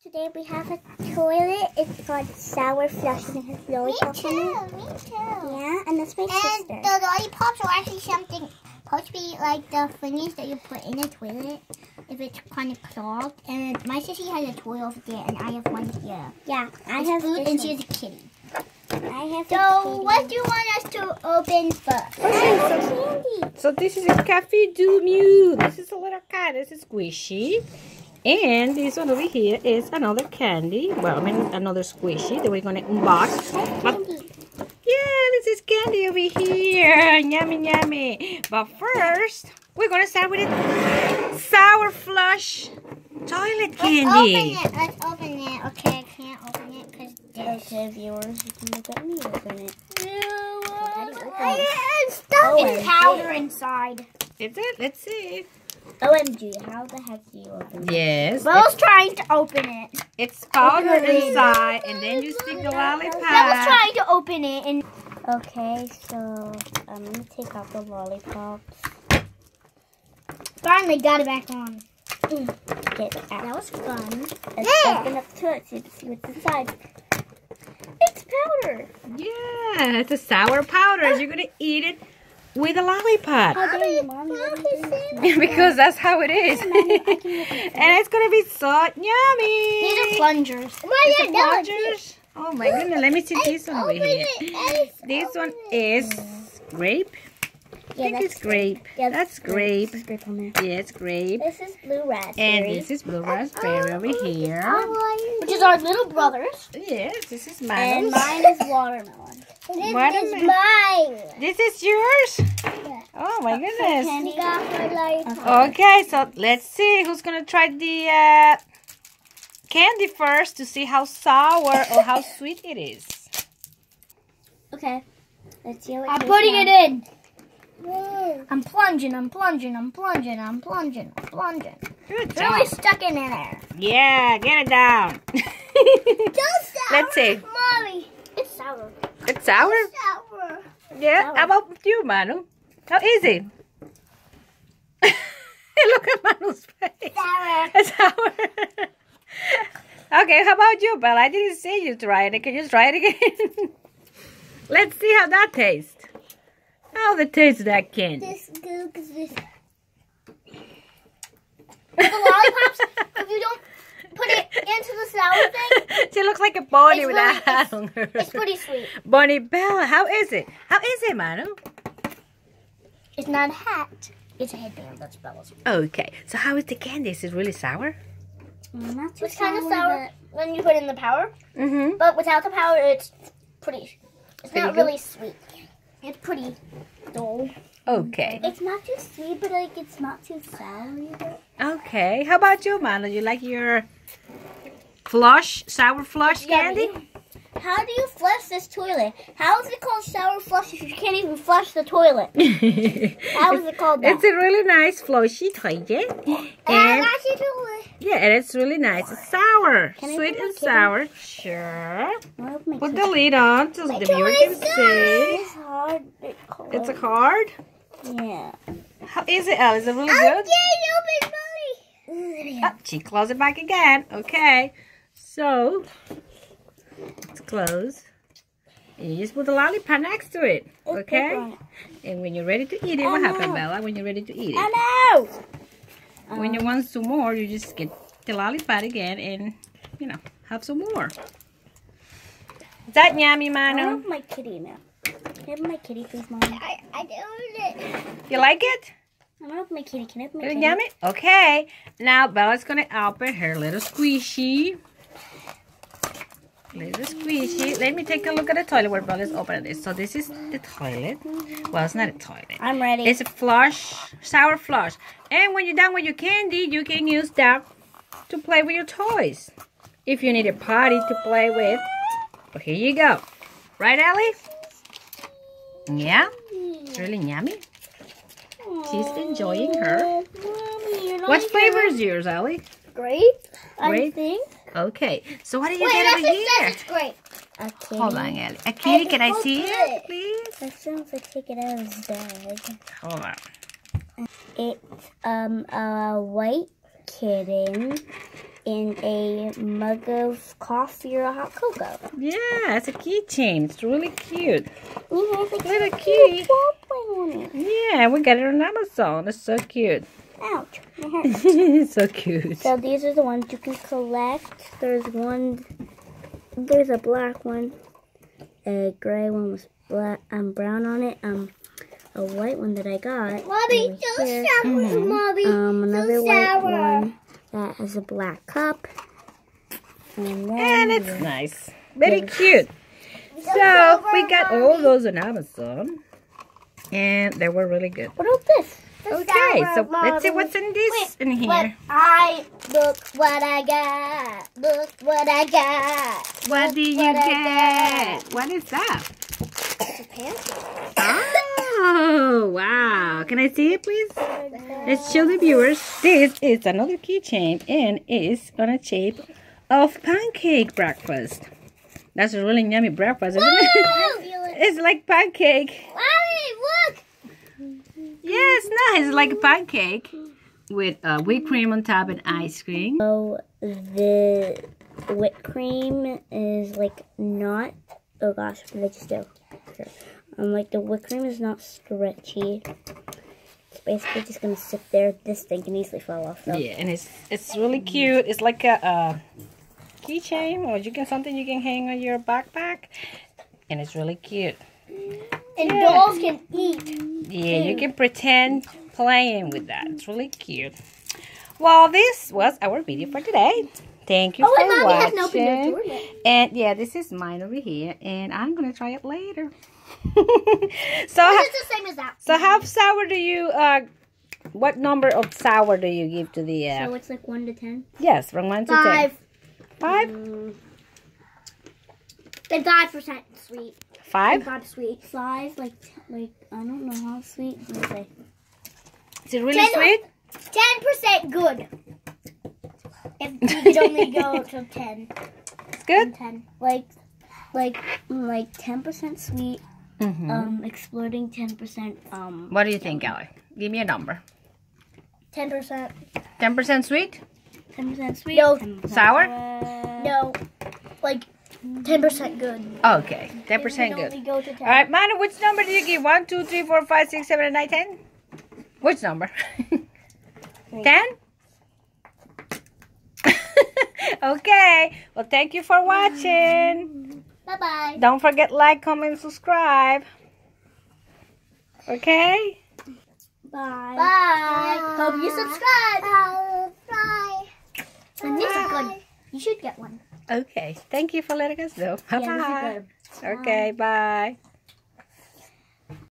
Today we have a toilet. It's called Sour Flush and it has lollipops in it. Me too. Yeah, and that's my sister. And the lollipops are actually something supposed to be like the thingies that you put in the toilet if it's kind of clogged. And my sister has a toy over there, and I have one here. Yeah, I It's have food, this and one. she's a kitty. I have So, what do you want us to open first? candy. So this is a Cafe Du Mew. This is a little cat. This is Squishy. And this one over here is another candy. Well, I mean another Squishy that we're going to unbox. But, yeah, this is candy over here. Yummy, yummy. But first, we're going to start with it. Sour Flush toilet candy. Let's open it. Okay, I can't open it because Okay, viewers, you can look at me open it. It's powder inside. Is it? Let's see. OMG, how the heck do you open it? Yes. Bella's trying to open it. It's powder inside, and then you stick the Bella's lollipop. trying to open it, and Okay, so I'm going to take out the lollipops. finally got it back on. Get it out. That was fun. Let's open up to it so you can see what's inside. It's powder. Yeah, it's a sour powder. You're gonna eat it with a lollipop. How dare you, Mommy? Because that's how it is. And it's gonna be so yummy. These are plungers. These are plungers. Oh my goodness, let me see this one over here. This one is grape. I think it's grape. Yeah, That's grape. There's grape on there. Yeah, it's grape. This is blue raspberry. And this is blue raspberry over here. Which is our little brothers. Yes, this is And mine. mine is watermelon. Watermelon. mine. This is yours? Oh my goodness. Candy. Okay, so let's see who's gonna try the candy first to see how sour or how sweet it is. Okay. Let's see how it I'm tastes putting now. it in. I'm plunging, I'm plunging, I'm plunging, I'm plunging, I'm plunging. Good Really job. stuck in there. Yeah, get it down. Let's see. Mommy, it's sour. It's sour? Sour. Yeah. How about you, Manu? How is it? Look at Manu's face. Sour. It's sour. Okay, how about you, Bella? I didn't see you try it. Can you try it again? Let's see how that tastes. How the taste of that candy? This goes this. The lollipops, if you don't put it into the sour thing, She looks like a bunny It's with really- a hat on her. it's pretty sweet. Bunny Bella, how is it? How is it, Manu? It's not a hat. It's a headband. That's Bella's. Okay, so how is the candy? Is it really sour? Not too It's kind of sour when you put in the powder, Mm-hmm. but without the powder, it's pretty. It's Pretty not good? really sweet. It's pretty dull. Okay. It's not too sweet, but like it's not too sour either. Okay. How about you, Manu? You like your flush, sour flush candy? How do you flush this toilet? How is it called sour flush if you can't even flush the toilet? How is it called that? It's a really nice flushy toilet. And yeah, and it's really nice. It's sour. Can I Sweet put my and kid in? sour. Sure. I open my Put kitchen. the lid on so the viewer can see. It's hard. It's a card. Yeah. How is it, Elle? Is it really good? Open, Oh, she closed it back again. Okay. So, it's closed. And you just put the lollipop next to it. Okay? And when you're ready to eat it, what happened, Bella? When you're ready to eat it. I know. When you want some more, you just get the lollipop again and, you know, have some more. Is that yummy, I Manu? have my kitty now. Can I have my kitty, please, Mom? I do it. You like it? I don't have my kitty. Can I have my Is it kitty? yummy? Okay. Now, Bella's going to open her little squishy. Little squishy. Let me take a look at the toilet where Bella's opening this. So, this is the toilet. Well, it's not a toilet. I'm ready. It's a flush, sour flush. And when you're done with your candy, you can use that to play with your toys. If you need a potty to play with, well, here you go. Right, Ellie? Yeah? It's really yummy. She's enjoying her. Mommy, you're not What even- flavor is yours, Ellie? Grape, I Grape? think. Okay. So what do you Wait, get that's over it here? says it's great. A kitty. Hold on, Ellie. A kitty, can I see open it, it. please? That sounds like take it out of his bag. Hold on. It's a white kitten in a mug of coffee or a hot cocoa. Yeah, it's a keychain. It's really cute. It's like Little key. on it. Yeah, we got it on Amazon. It's so cute. Ouch. My heart. It's so cute. So these are the ones you can collect. There's a black one, a gray one with black brown on it, a white one that I got. Mommy, over so here. sour, Mommy. Another so white sour. one that has a black cup. And And it's nice. Very cute. So we got all those on Amazon. And they were really good. what about this? Okay, so let's see what's in this in here. Look what I got. Look what I got. What did you get? What is that? It's a pancake. Oh, wow. Can I see it, please? Let's show the viewers. This is another keychain and it's on a shape of pancake breakfast. That's a really yummy breakfast, isn't it? It's like pancake. Mommy, look. Yeah, it's nice. It's like a pancake with whipped cream on top and ice cream. So the whipped cream is like not. Oh gosh, what did I just do? Like the whipped cream is not stretchy. It's basically just gonna sit there. This thing can easily fall off. Though. Yeah, and it's really cute. It's like a keychain, or something you can hang on your backpack, and it's really cute. And dolls can eat. Yeah, you can pretend playing with that. It's really cute. Well, this was our video for today. Thank you for Mommy watching. hasn't opened your door yet. And yeah, this is mine over here, and I'm gonna try it later. It's the same as that. So how sour do you what number of sour do you give to the So it's like 1 to 10. yes, from 1 to 10? 5? And 5% sweet. 5? 5 sweet. 5, like I don't know how sweet. Let me say. Is it really sweet? 10% good. If you could only go to 10. It's good? 10. Like 10% sweet. Exploding 10%. What do you think, Ellie? Give me a number. 10%. 10% sweet? 10% sweet. No. 10% Sour? No. Like 10% good. Okay, 10% You can good. only go to 10. All right, Manu, which number do you give? 1, 2, 3, 4, 5, 6, 7, 8, 9, 10? Which number? 10? Okay. Well, thank you for watching. Bye-bye. Don't forget like, comment, subscribe. Okay? Bye. Bye. Hope you subscribe. Bye. And these are good. You should get one. Okay. Thank you for letting us know. Yeah, this is Bye. good. Okay, bye.